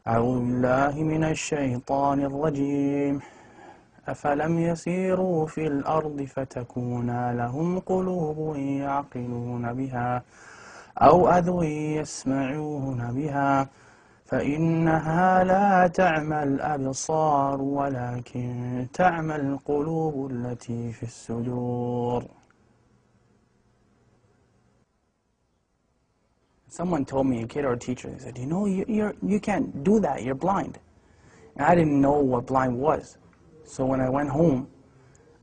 أعوذ بالله من الشيطان الرجيم أفلم يسيروا في الأرض فتكون لهم قلوب يعقلون بها أو أذن يسمعون بها فإنها لا تعمى الأبصار ولكن تعمى القلوب التي في الصدور. Someone told me, a kid or a teacher, they said, you know, you can't do that, you're blind. And I didn't know what blind was. So when I went home,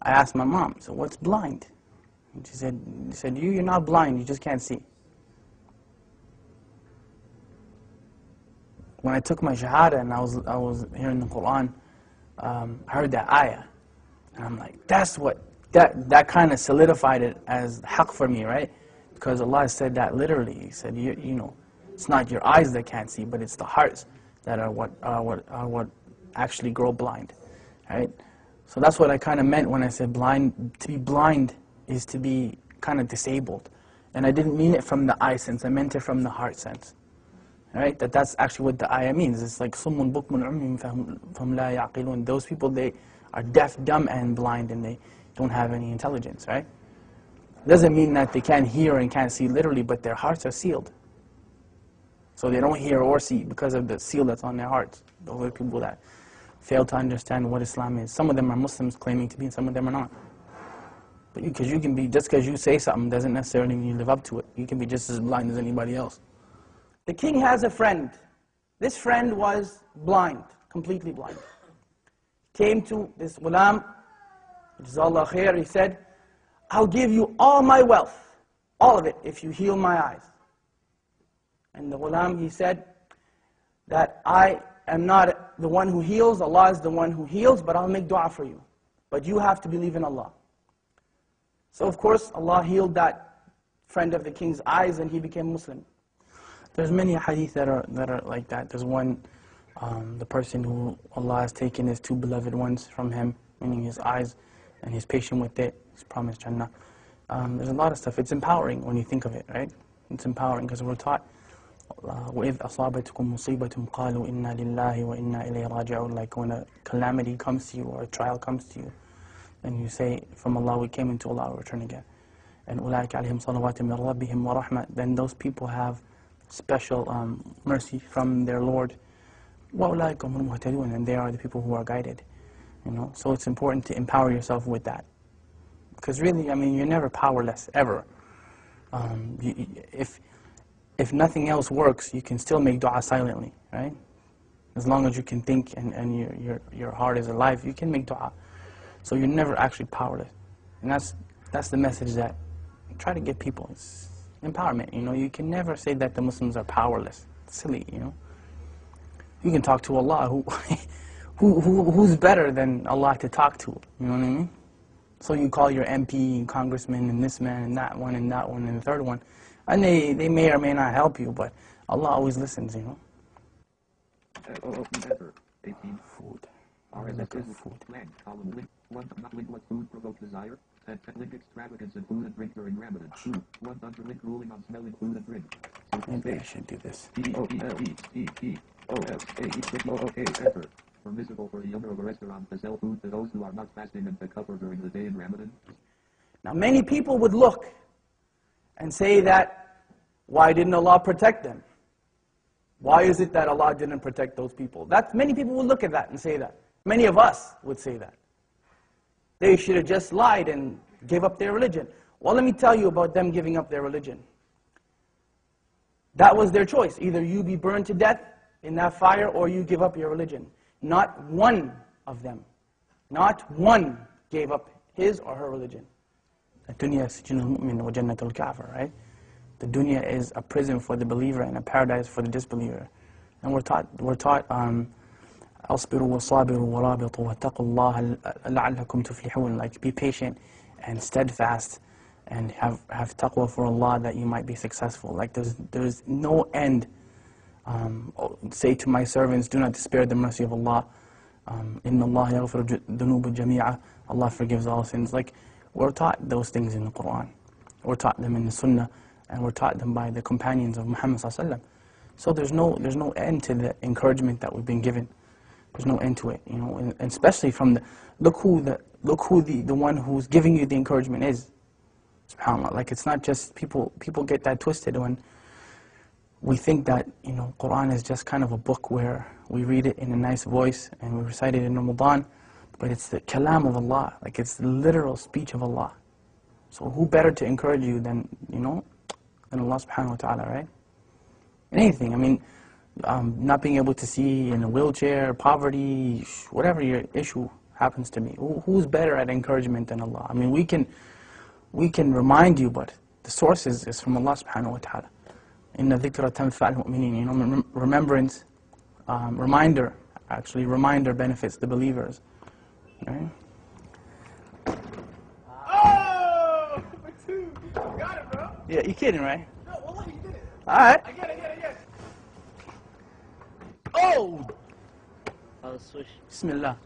I asked my mom, so what's blind? And she said, you're not blind, you just can't see. When I took my shahada and I was hearing the Quran, I heard that ayah. And I'm like, that kind of solidified it as haqq for me, right? Because Allah said that literally. He said, you know, it's not your eyes that can't see, but it's the hearts that are what actually grow blind, right? So that's what I kind of meant when I said blind. To be blind is to be kind of disabled. And I didn't mean it from the eye sense, I meant it from the heart sense. Right? That's actually what the ayah means. It's like summun bukmun umyun fahum la ya'qilun. Those people, they are deaf, dumb, and blind, and they don't have any intelligence, right? Doesn't mean that they can't hear and can't see literally, but their hearts are sealed. So they don't hear or see because of the seal that's on their hearts. Those are people that fail to understand what Islam is. Some of them are Muslims claiming to be, and some of them are not. But because you can be, just because you say something doesn't necessarily mean you live up to it. You can be just as blind as anybody else. The king has a friend. This friend was blind, completely blind. Came to this ghulam, Jazakallah khair, he said, I'll give you all my wealth, all of it, if you heal my eyes. And the ghulam, he said, that I am not the one who heals, Allah is the one who heals, but I'll make dua for you. But you have to believe in Allah. So of course, Allah healed that friend of the king's eyes and he became Muslim. There's many hadith that are like that. There's one, the person who Allah has taken his two beloved ones from him, meaning his eyes, and he's patient with it, he's promised Jannah. There's a lot of stuff. It's empowering when you think of it, right? It's empowering because we're taught, وَإِذْ أَصَابَتْكُمْ مُصِيبَةٌ قَالُوا إِنَّا لِلَّهِ وَإِنَّا إِلَيْهِ رَاجِعُونَ. Like when a calamity comes to you or a trial comes to you, and you say, from Allah we came, into Allah we return again. And أُولَٰئِكَ عَلَيْهِمْ صَلَوَاتٌ مِّن رَبِّهِمْ وَرَحْمَةٌ. Then those people have special mercy from their Lord. وَأُولَٰئِكَ هُمُ الْمُهْتَدُونَ. And they are the people who are guided. You know, so it's important to empower yourself with that. Because really, I mean, you're never powerless, ever. If nothing else works, you can still make dua silently, right? As long as you can think and your heart is alive, you can make dua. So you're never actually powerless. And that's the message that I try to give people. It's empowerment, you know. You can never say that the Muslims are powerless. It's silly, you know. You can talk to Allah, who's better than Allah to talk to, you know what I mean? So you call your MP and congressman and this man and that one and the third one, and they may or may not help you, but Allah always listens, you know. Food. Look at food. What food provokes desire? Link extravagance in food and drink during Ramadan. 1 under link ruling on smelling food and drink. Maybe I should do this. Permissible for the owner of a restaurant to sell food to those who are not fasting and to cover during the day in Ramadan. Now many people would look and say that, why didn't Allah protect them? Why is it that Allah didn't protect those people? Many people would look at that and say that. Many of us would say that. They should have just lied and gave up their religion. Well, let me tell you about them giving up their religion. That was their choice. Either you be burned to death in that fire or you give up your religion. Not one of them, not one gave up his or her religion. الدنيا سجن المؤمن وجنة الكافر, right? The dunya is a prison for the believer and a paradise for the disbeliever. And we're taught أصبروا وصابروا ورابطوا واتقوا الله لعلكم تفلحون. Like be patient and steadfast and have taqwa for Allah that you might be successful. Like there's no end. Say to my servants, do not despair the mercy of Allah. Inna Allah yaghfiru dhunuba jami'a. Allah forgives all sins. Like we're taught those things in the Quran. We're taught them in the Sunnah, and we're taught them by the companions of Muhammad sallallahu alaihi wasallam. So there's no end to the encouragement that we've been given. There's no end to it, you know, and especially from look who the one who's giving you the encouragement is. SubhanAllah. Like, it's not just people get that twisted when we think that, you know, Quran is just kind of a book where we read it in a nice voice and we recite it in Ramadan, but it's the kalam of Allah, like it's the literal speech of Allah. So who better to encourage you than, you know, than Allah subhanahu wa ta'ala, right? In anything, I mean, not being able to see in a wheelchair, poverty, whatever your issue happens to me, who's better at encouragement than Allah? I mean, we can remind you, but the source is from Allah subhanahu wa ta'ala. Inna dhikra tanfa'al mu'minin, you know, remembrance, reminder benefits the believers. Right? Oh! Number 2. You got it, bro. Yeah, you kidding, right? No, well, you did it. Alright. I get it. Oh! I'll switch. Bismillah.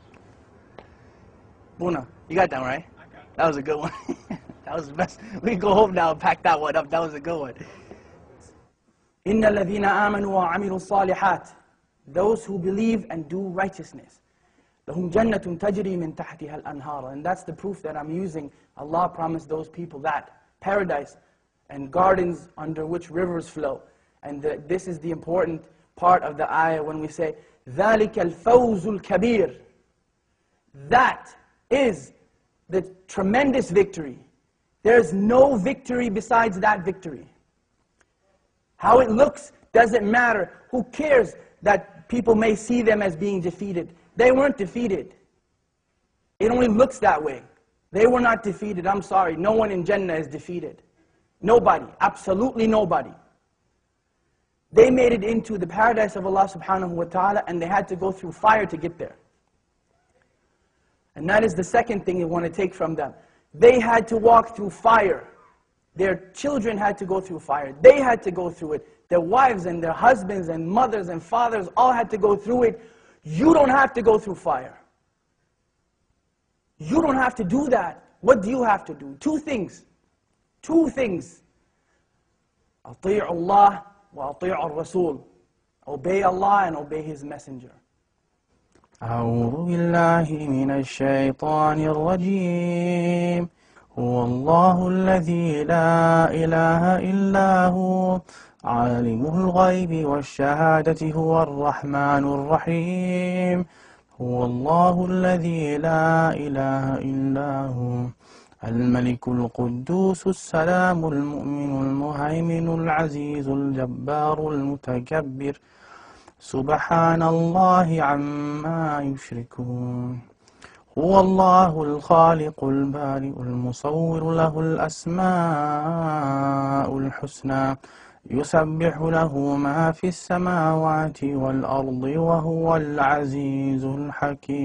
Buna, you got that one, right? I got it. That was a good one. That was the best. We can go home now and pack that one up. That was a good one. إِنَّ الَّذِينَ آمَنُوا وَعَمِلُوا الصَّالِحَاتِ, those who believe and do righteousness. لَهُمْ جَنَّةٌ تَجْرِي مِنْ تَحْتِهَا الْأَنْهَارُ. And that's the proof that I'm using. Allah promised those people that. Paradise and gardens under which rivers flow. And this is the important part of the ayah when we say, ذَلِكَ الْفَوْزُ الْكَبِيرُ. That is the tremendous victory. There's no victory besides that victory. How it looks doesn't matter. Who cares that people may see them as being defeated? They weren't defeated. It only looks that way. They were not defeated. I'm sorry. No one in Jannah is defeated. Nobody. Absolutely nobody. They made it into the paradise of Allah subhanahu wa ta'ala, and they had to go through fire to get there. And that is the second thing you want to take from them. They had to walk through fire. Their children had to go through fire. They had to go through it. Their wives and their husbands and mothers and fathers all had to go through it. You don't have to go through fire. You don't have to do that. What do you have to do? Two things. Two things. أطيعوا الله وأطيعوا الرسول. Obey Allah and obey His Messenger. أعوذ بالله من الشيطان الرجيم. هو الله الذي لا إله إلا هو عالم الغيب والشهادة هو الرحمن الرحيم. هو الله الذي لا إله إلا هو الملك القدوس السلام المؤمن المهيمن العزيز الجبار المتكبر سبحان الله عما يشركون. هو الله الخالق البارئ المصور له الأسماء الحسنى يسبح له ما في السماوات والأرض وهو العزيز الحكيم.